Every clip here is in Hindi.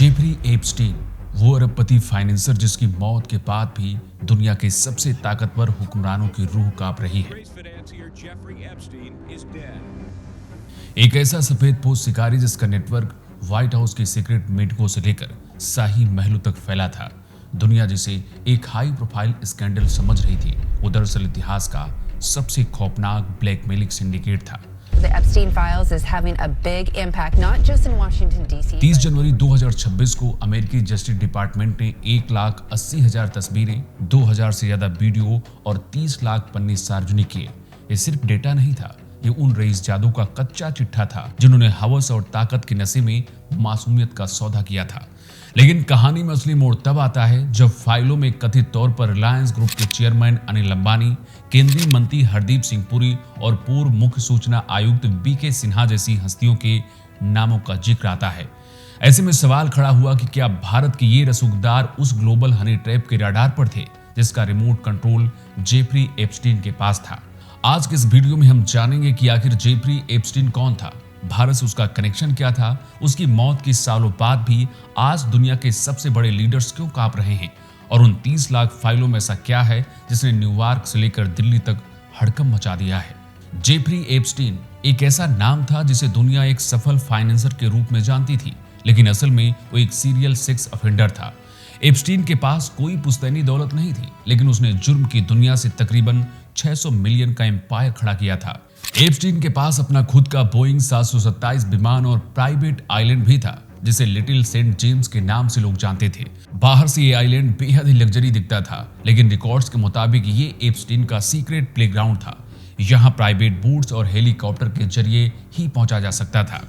जेफरी एप्स्टीन, वो अरबपति फाइनेंसर जिसकी मौत के बाद भी दुनिया के सबसे ताकतवर हुक्मरानों की रूह कांप रही है। एक ऐसा सफेद पोश शिकारी जिसका नेटवर्क व्हाइट हाउस के सीक्रेट मीटिंगों से लेकर शाही महलों तक फैला था। दुनिया जिसे एक हाई प्रोफाइल स्कैंडल समझ रही थी, वो दरअसल इतिहास का सबसे खौफनाक ब्लैकमेलिंग सिंडिकेट था। The Epstein files is having a big impact not just in Washington DC. 30 जनवरी 2026 को अमेरिकी जस्टिस डिपार्टमेंट ने 1,80,000 तस्वीरें, 2,000 से ज्यादा वीडियो और 30 लाख पन्ने सार्वजनिक किए। ये सिर्फ डेटा नहीं था, ये उन रईस जादू का कच्चा चिट्ठा था जिन्होंने हवस और ताकत के नशे में मासूमियत का सौदा किया था। लेकिन कहानी में असली मोड़ तब आता है जब फाइलों में कथित तौर पर रिलायंस ग्रुप के चेयरमैन अनिल अंबानी, केंद्रीय मंत्री हरदीप सिंह पुरी और पूर्व मुख्य सूचना आयुक्त बीके सिन्हा जैसी हस्तियों के नामों का जिक्र आता है। ऐसे में सवाल खड़ा हुआ कि क्या भारत के ये रसूखदार उस ग्लोबल हनी ट्रैप के रडार पर थे जिसका रिमोट कंट्रोल जेफरी एप्स्टीन के पास था। आज के इस वीडियो में हम जानेंगे कि आखिर जेफरी एप्स्टीन कौन था, भारत से उसका कनेक्शन क्या था, उसकी मौत के सालों बाद भी आज दुनिया के सबसे बड़े लीडर्स क्यों कांप रहे हैं और उन 30 लाख फाइलों में ऐसा क्या है जिसने न्यूयॉर्क से लेकर दिल्ली तक हड़कंप मचा दिया है। जेफरी एप्स्टीन एक ऐसा नाम था जिसे दुनिया एक सफल फाइनेंसर के रूप में जानती थी, लेकिन असल में वो एक सीरियल सेक्स ऑफेंडर था। एप्स्टीन के पास कोई पुश्तैनी दौलत नहीं थी, लेकिन उसने जुर्म की दुनिया से तकरीबन 600 मिलियन का एम्पायर खड़ा किया था। एप्स्टीन के पास अपना खुद का बोइंग 727 विमान और प्राइवेट आइलैंड भी था जिसे लिटिल सेंट जेम्स के नाम से लोग जानते थे। बाहर से ये आइलैंड बेहद ही लग्जरी दिखता था, लेकिन रिकॉर्ड्स के मुताबिक ये एप्स्टीन का सीक्रेट प्लेग्राउंड था। यहाँ प्राइवेट बोट्स और हेलीकॉप्टर के जरिए ही पहुंचा जा सकता था।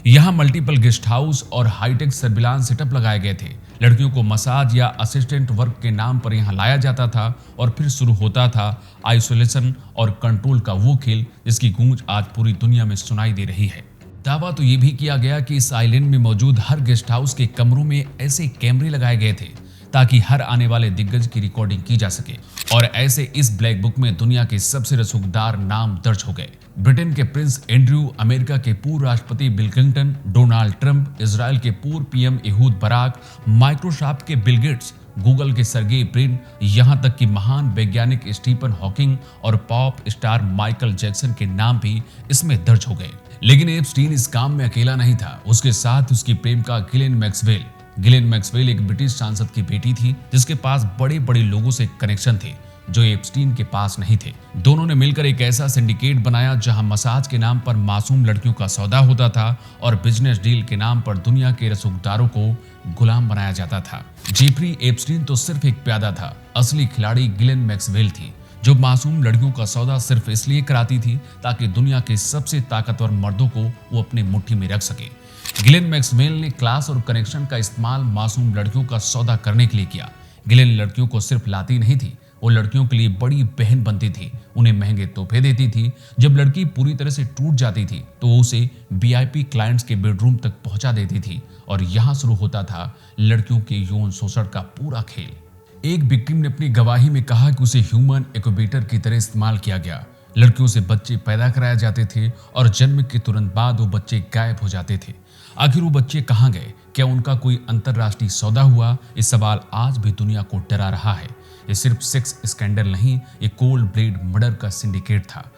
यहाँ मल्टीपल गेस्ट हाउस और हाईटेक सर्विलांस सेटअप लगाए गए थे। लड़कियों को मसाज या असिस्टेंट वर्क के नाम पर यहाँ लाया जाता था और फिर शुरू होता था आइसोलेशन और कंट्रोल का वो खेल जिसकी गूंज आज पूरी दुनिया में सुनाई दे रही है। दावा तो ये भी किया गया कि इस आइलैंड में मौजूद हर गेस्ट हाउस के कमरों में ऐसे कैमरे लगाए गए थे ताकि हर आने वाले दिग्गज की रिकॉर्डिंग की जा सके, और ऐसे इस ब्लैक बुक में दुनिया के सबसे रसूखदार नाम दर्ज हो गए। ब्रिटेन के प्रिंस एंड्रयू, अमेरिका के पूर्व राष्ट्रपति bill Clinton, Donald Trump, Israel के पूर्व पीएम एहूद बराक, माइक्रोसॉफ्ट के बिल गेट्स, गूगल के सर्गेई ब्रिन, यहाँ तक कि महान वैज्ञानिक स्टीफन हॉकिंग और पॉप स्टार माइकल जैक्सन के नाम भी इसमें दर्ज हो गए। लेकिन एप्स्टीन इस काम में अकेला नहीं था, उसके साथ उसकी प्रेमिका गिलेन मैक्सवेल। गिलेन मैक्सवेल एक ब्रिटिश सांसद की बेटी थी जिसके पास बड़े बड़े लोगों से कनेक्शन थे जो एप्स्टीन के पास नहीं थे। दोनों ने मिलकर एक ऐसा सिंडिकेट बनाया जहां मसाज के नाम पर मासूम लड़कियों का सौदा होता था और बिजनेस डील के नाम पर दुनिया के रसूखदारों को गुलाम बनाया जाता था। जेफरी एप्स्टीन तो सिर्फ एक प्यादा था, असली खिलाड़ी गिलेन मैक्सवेल थी जो मासूम लड़कियों का सौदा सिर्फ इसलिए कराती थी ताकि दुनिया के सबसे ताकतवर मर्दों को वो अपने मुट्ठी में रख सके। गिलेन मैक्सवेल ने क्लास और कनेक्शन का इस्तेमाल मासूम लड़कियों का सौदा करने के लिए किया। गिलेन लड़कियों को सिर्फ लाती नहीं थी, वो लड़कियों के लिए बड़ी बहन बनती थी, उन्हें महंगे तोहफे देती थी। जब लड़की पूरी तरह से टूट जाती थी तो वो उसे वीआईपी क्लाइंट्स के बेडरूम तक पहुंचा देती थी, और यहाँ शुरू होता था लड़कियों के यौन शोषण का पूरा खेल। एक विक्टिम ने अपनी गवाही में कहा कि उसे ह्यूमन इनक्यूबेटर की तरह इस्तेमाल किया गया। लड़कियों से बच्चे पैदा कराए जाते थे और जन्म के तुरंत बाद वो बच्चे गायब हो जाते थे। आखिर वो बच्चे कहाँ गए? क्या उनका कोई अंतरराष्ट्रीय सौदा हुआ? इस सवाल आज भी दुनिया को डरा रहा है। ये सिर्फ सेक्स स्कैंडल नहीं, ये कोल्ड ब्लेड मर्डर का सिंडिकेट था।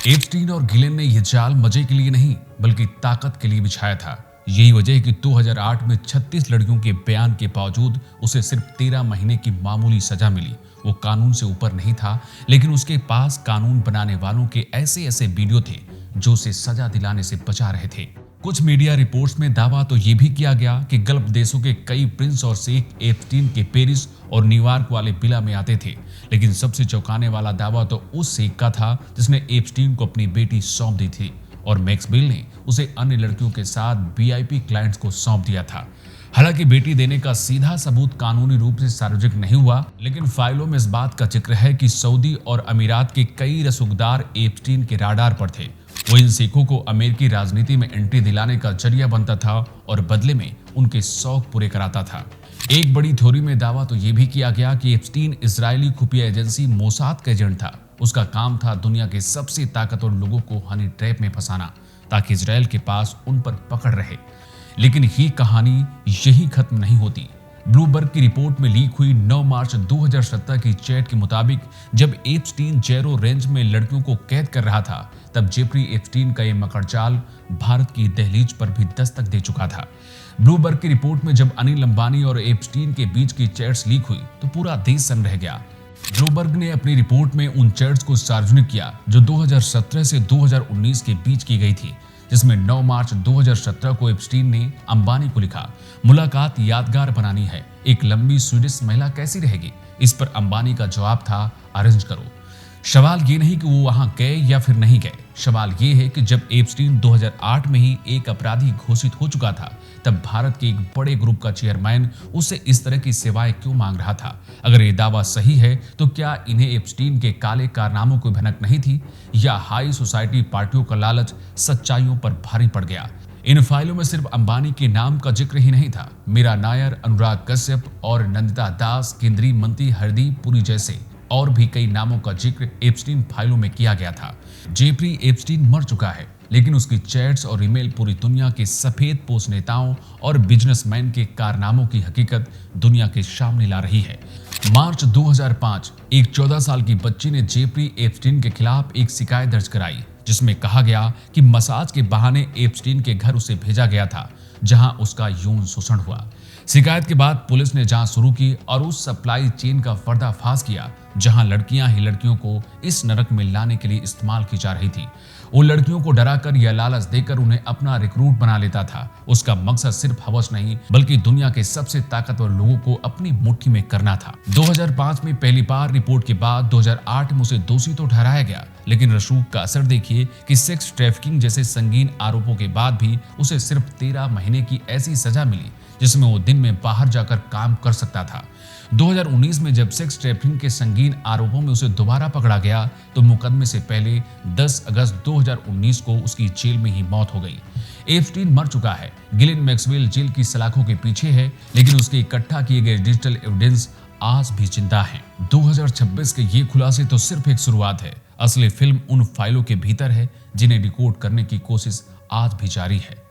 एप्स्टीन और गिलेन ने यह जाल मजे के लिए नहीं बल्कि ताकत के लिए बिछाया था। यही वजह है कि 2008 में 36 लड़कियों के बयान के बावजूद उसे सिर्फ 13 महीने की मामूली सजा मिली। वो कानून से ऊपर नहीं था, लेकिन उसके पास कानून बनाने वालों के ऐसे वीडियो थे जो उसे सजा दिलाने से बचा रहे थे। कुछ मीडिया रिपोर्ट्स में दावा तो ये भी किया गया कि गल्फ देशों के कई प्रिंस और शेख एप्स्टीन के पेरिस और न्यूयॉर्क वाले विला में आते थे, लेकिन सबसे चौंकाने वाला दावा तो उस शेख का था जिसने एप्स्टीन को अपनी बेटी सौंप दी थी, और मैक्सवेल ने उसे अन्य लड़कियों के साथ वीआईपी क्लाइंट्स को सौंप दिया था। हालांकि बेटी देने का सीधा सबूत कानूनी रूप से सार्वजनिक नहीं हुआ, लेकिन फाइलों में इस बात का जिक्र है कि सऊदी और अमीरात के कई रसूखदार एप्स्टीन के राडार पर थे। वो इन सिखों को अमेरिकी राजनीति में एंट्री दिलाने का जरिया बनता था और बदले में उनके शौक पूरे कराता था। एक बड़ी थ्योरी में दावा तो ये भी किया गया कि एप्स्टीन इजरायली खुफिया एजेंसी मोसाद का एजेंट था। उसका काम था दुनिया के सबसे ताकतवर लोगों को हनी ट्रैप में फंसाना ताकि इजराइल के पास उन पर पकड़ रहे। लेकिन ये कहानी यही खत्म नहीं होती। ब्लूमबर्ग की रिपोर्ट में लीक हुई 9 मार्च 2017 की चैट के मुताबिक जब एप्स्टीन जैरो रेंज में लड़कियों को कैद कर रहा था, तब जेफरी एप्स्टीन का ये मकड़जाल भारत की दहलीज पर भी दस्तक दे चुका था। ब्लूमबर्ग की रिपोर्ट में जब अनिल अंबानी और एप्स्टीन के बीच की चैट्स लीक हुई तो पूरा देश सन्न रह गया। ब्लूमबर्ग ने अपनी रिपोर्ट में उन चैट्स को सार्वजनिक किया जो 2017 से 2019 के बीच की गई थी, जिसमें 9 मार्च 2017 को एप्स्टीन ने अंबानी को लिखा, मुलाकात यादगार बनानी है, एक लंबी स्वीडिश महिला कैसी रहेगी। इस पर अंबानी का जवाब था, अरेंज करो। सवाल ये नहीं कि वो वहां गए या फिर नहीं गए, सवाल ये है कि जब एप्स्टीन 2008 में ही एक अपराधी घोषित हो चुका था, तब भारत के एक बड़े ग्रुप का चेयरमैन उससे इस तरह की सेवाएं क्यों मांग रहा था। अगर ये दावा सही है तो क्या इन्हें एप्स्टीन के काले कारनामों की भनक नहीं थी, या हाई सोसाइटी पार्टियों का लालच सच्चाइयों पर भारी पड़ गया। इन फाइलों में सिर्फ अंबानी के नाम का जिक्र ही नहीं था, मीरा नायर, अनुराग कश्यप और नंदिता दास, केंद्रीय मंत्री हरदीप पुरी जैसे और भी कई नामों का जिक्र एप्स्टीन फाइलों में किया गया था। जेफरी एप्स्टीन मर चुका है, लेकिन उसकी चैट्स और ईमेल पूरी दुनिया के सफेद पोस्ट नेताओं और बिजनेसमैन के कारनामों की हकीकत दुनिया के सामने ला रही है। मार्च 2005 एक 14 साल की बच्ची ने जेफरी एप्स्टीन के खिलाफ एक शिकायत दर्ज कराई, जिसमें कहा गया कि मसाज के बहाने एप्स्टीन के घर उसे भेजा गया था, जहां उसका यौन शोषण हुआ। शिकायत के बाद पुलिस ने जांच शुरू की और उस सप्लाई चेन का पर्दाफाश किया जहां लड़कियां ही लड़कियों को इस नरक में लाने के लिए इस्तेमाल की जा रही थी। वो लड़कियों को डराकर या लालच देकर उन्हें अपना रिक्रूट बना लेता था। उसका मकसद सिर्फ हवस नहीं, बल्कि दुनिया के सबसे ताकतवर लोगों को अपनी मुट्ठी में करना था। 2005 में पहली बार रिपोर्ट के बाद 2008 में उसे दोषी तो ठहराया गया, लेकिन रसूख का असर देखिए कि सेक्स ट्रैफिकिंग जैसे संगीन आरोपों के बाद भी उसे सिर्फ 13 महीने की ऐसी सजा मिली जिसमें वो दिन में बाहर जाकर काम कर सकता था। 2019 में जब सेक्स ट्रैफिकिंग के संगीन आरोपों में उसे दोबारा पकड़ा गया तो मुकदमे से पहले 10 अगस्त 2019 को उसकी जेल में ही मौत हो गई। एप्स्टीन मर चुका है। गिलेन मैक्सवेल जेल की सलाखों के पीछे है, लेकिन उसके इकट्ठा किए गए डिजिटल एविडेंस आज भी जिंदा हैं। 2026 के ये खुलासे तो सिर्फ एक शुरुआत है। असली फिल्म उन फाइलों के भीतर है जिन्हें डिकोड करने की कोशिश आज भी जारी है।